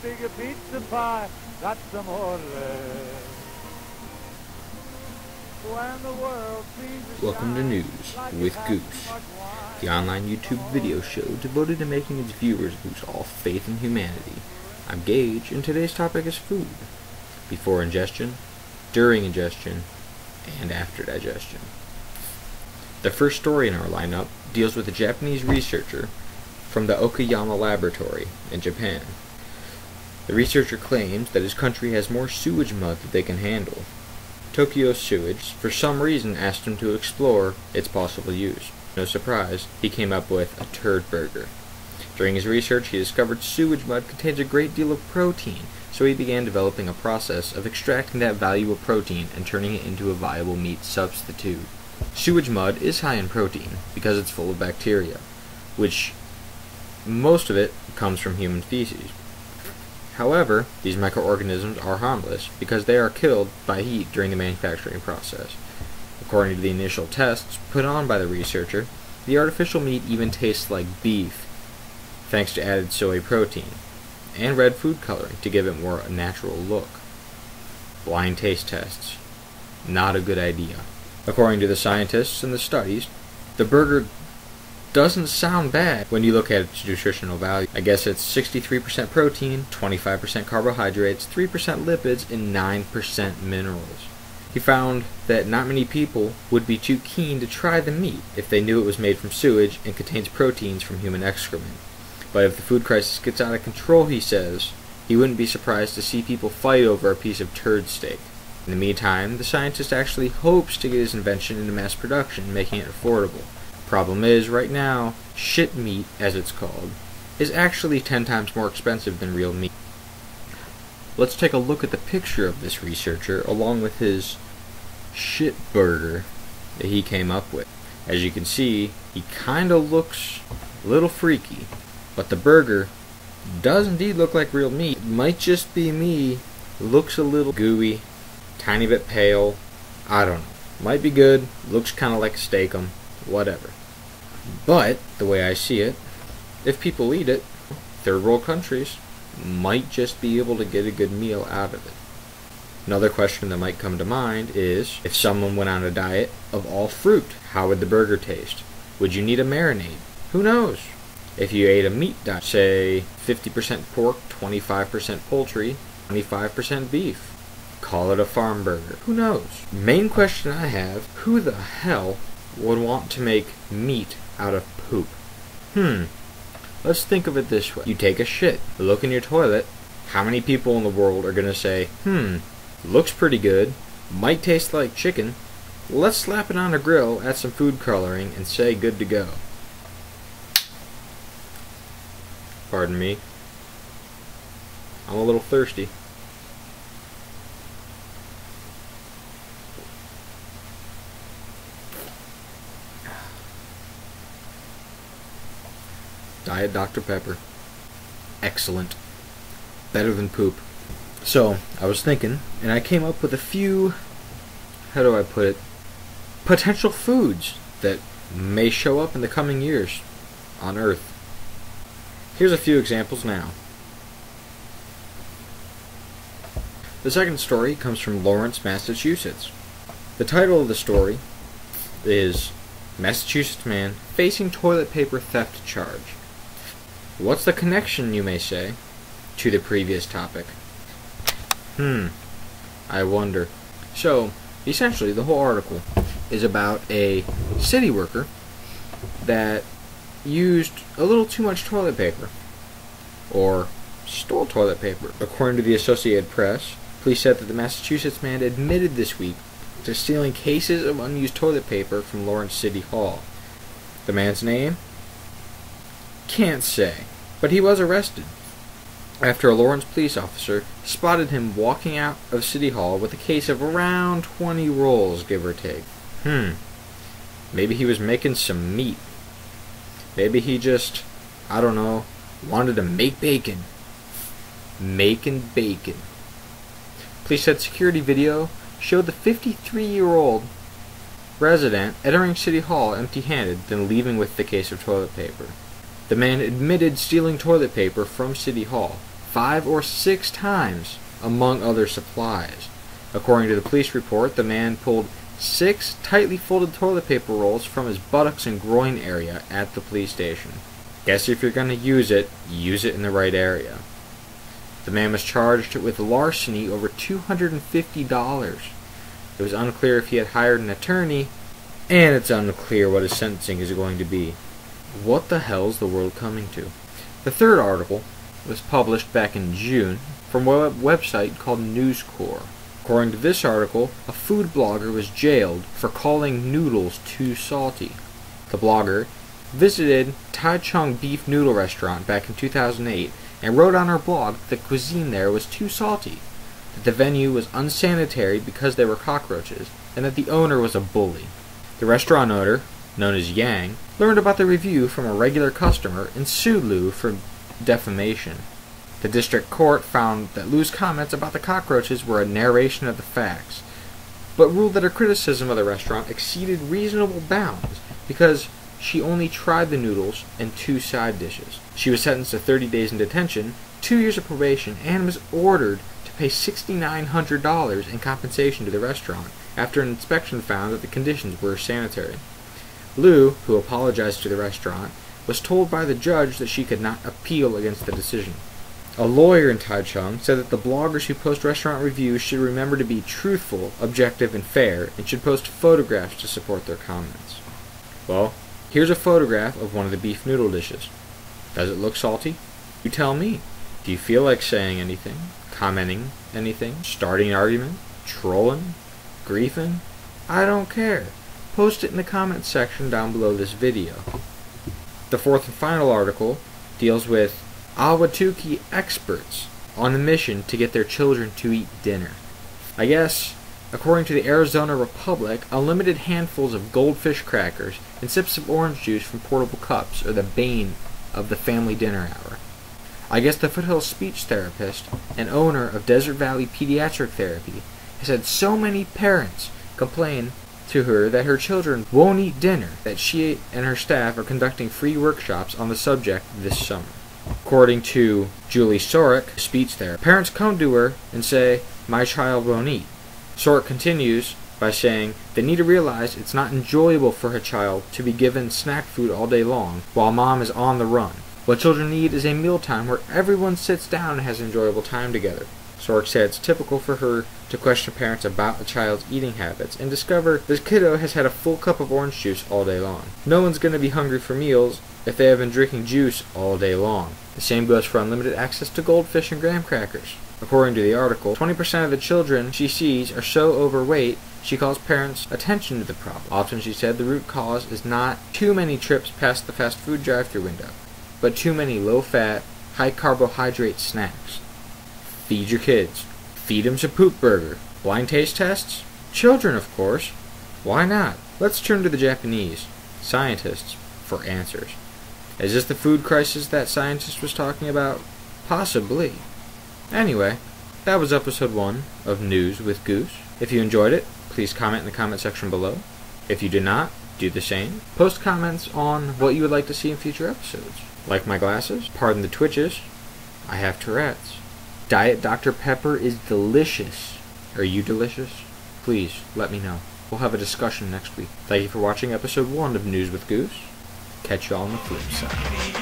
big a pizza pie, that's amore. When the world seems to Welcome to News with Goose, the online YouTube video show devoted to making its viewers lose all faith in humanity. I'm Gage, and today's topic is food. Before ingestion, during ingestion, and after digestion. The first story in our lineup deals with a Japanese researcher from the Okayama Laboratory in Japan. The researcher claims that his country has more sewage mud than they can handle. Tokyo Sewage, for some reason, asked him to explore its possible use. No surprise, he came up with a turd burger. During his research, he discovered sewage mud contains a great deal of protein, so he began developing a process of extracting that valuable protein and turning it into a viable meat substitute. Sewage mud is high in protein because it's full of bacteria, which most of it comes from human feces. However, these microorganisms are harmless because they are killed by heat during the manufacturing process. According to the initial tests put on by the researcher, the artificial meat even tastes like beef, thanks to added soy protein and red food coloring to give it more a natural look. Blind taste tests. Not a good idea. According to the scientists and the studies, the burger doesn't sound bad when you look at its nutritional value. I guess it's 63% protein, 25% carbohydrates, 3% lipids, and 9% minerals. He found that not many people would be too keen to try the meat if they knew it was made from sewage and contains proteins from human excrement. But if the food crisis gets out of control, he says, he wouldn't be surprised to see people fight over a piece of turd steak. In the meantime, the scientist actually hopes to get his invention into mass production, making it affordable. Problem is, right now, shit meat, as it's called, is actually 10 times more expensive than real meat. Let's take a look at the picture of this researcher along with his shit burger that he came up with. As you can see, he kinda looks a little freaky, but the burger does indeed look like real meat. It might just be me, looks a little gooey, tiny bit pale, I don't know. Might be good, looks kinda like a steak-um, whatever. But, the way I see it, if people eat it, third world countries might just be able to get a good meal out of it. Another question that might come to mind is, if someone went on a diet of all fruit, how would the burger taste? Would you need a marinade? Who knows? If you ate a meat diet, say 50% pork, 25% poultry, 25% beef, call it a farm burger. Who knows? Main question I have, who the hell would want to make meat out of poop? Let's think of it this way. You take a shit, look in your toilet, how many people in the world are going to say, looks pretty good, might taste like chicken, let's slap it on a grill, add some food coloring, and say good to go. Pardon me. I'm a little thirsty. Diet Dr. Pepper. Excellent. Better than poop. So, I was thinking, and I came up with a few, how do I put it, potential foods that may show up in the coming years on Earth. Here's a few examples now. The second story comes from Lawrence, Massachusetts. The title of the story is Massachusetts Man Facing Toilet Paper Theft Charge. What's the connection, you may say, to the previous topic? I wonder. So, essentially, the whole article is about a city worker that used a little too much toilet paper, or stole toilet paper. According to the Associated Press, police said that the Massachusetts man admitted this week to stealing cases of unused toilet paper from Lawrence City Hall. The man's name? Can't say, but he was arrested after a Lawrence police officer spotted him walking out of City Hall with a case of around 20 rolls, give or take. Maybe he was making some meat. Maybe he just, I don't know, wanted to make bacon. Making bacon. Police said security video showed the 53-year-old resident entering City Hall empty-handed, then leaving with the case of toilet paper. The man admitted stealing toilet paper from City Hall 5 or 6 times, among other supplies. According to the police report, the man pulled 6 tightly folded toilet paper rolls from his buttocks and groin area at the police station. Guess if you're going to use it in the right area. The man was charged with larceny over $250. It was unclear if he had hired an attorney, and it's unclear what his sentencing is going to be. What the hell is the world coming to? The third article was published back in June from a website called News Corps. According to this article, a food blogger was jailed for calling noodles too salty. The blogger visited Taichung Beef Noodle Restaurant back in 2008 and wrote on her blog that the cuisine there was too salty, that the venue was unsanitary because there were cockroaches, and that the owner was a bully. The restaurant owner, known as Yang, learned about the review from a regular customer and sued Liu for defamation. The district court found that Liu's comments about the cockroaches were a narration of the facts, but ruled that her criticism of the restaurant exceeded reasonable bounds because she only tried the noodles and 2 side dishes. She was sentenced to 30 days in detention, 2 years of probation, and was ordered to pay $6,900 in compensation to the restaurant after an inspection found that the conditions were sanitary. Liu, who apologized to the restaurant, was told by the judge that she could not appeal against the decision. A lawyer in Taichung said that the bloggers who post restaurant reviews should remember to be truthful, objective, and fair, and should post photographs to support their comments. Well, here's a photograph of one of the beef noodle dishes. Does it look salty? You tell me. Do you feel like saying anything, commenting anything, starting an argument, trolling, griefing? I don't care. Post it in the comments section down below this video. The fourth and final article deals with Ahwatukee experts on a mission to get their children to eat dinner. I guess, according to the Arizona Republic, unlimited handfuls of goldfish crackers and sips of orange juice from portable cups are the bane of the family dinner hour. I guess the Foothills speech therapist and owner of Desert Valley Pediatric Therapy has had so many parents complain to her that her children won't eat dinner that she and her staff are conducting free workshops on the subject this summer. According to Julie Sorek, speech therapist, parents come to her and say, "My child won't eat." Sorek continues by saying they need to realize it's not enjoyable for her child to be given snack food all day long while mom is on the run. What children need is a mealtime where everyone sits down and has an enjoyable time together. Sorek said it's typical for her to question parents about a child's eating habits and discover this kiddo has had a full cup of orange juice all day long. No one's going to be hungry for meals if they have been drinking juice all day long. The same goes for unlimited access to goldfish and graham crackers. According to the article, 20% of the children she sees are so overweight she calls parents' attention to the problem. Often, she said, the root cause is not too many trips past the fast food drive-thru window, but too many low-fat, high-carbohydrate snacks. Feed your kids. Feed them some poop burger. Blind taste tests? Children, of course. Why not? Let's turn to the Japanese scientists for answers. Is this the food crisis that scientist was talking about? Possibly. Anyway, that was episode 1 of News with Goose. If you enjoyed it, please comment in the comment section below. If you did not, do the same. Post comments on what you would like to see in future episodes. Like my glasses? Pardon the twitches. I have Tourette's. Diet Dr. Pepper is delicious. Are you delicious? Please, let me know. We'll have a discussion next week. Thank you for watching episode 1 of News with Goose. Catch you all on the flip side.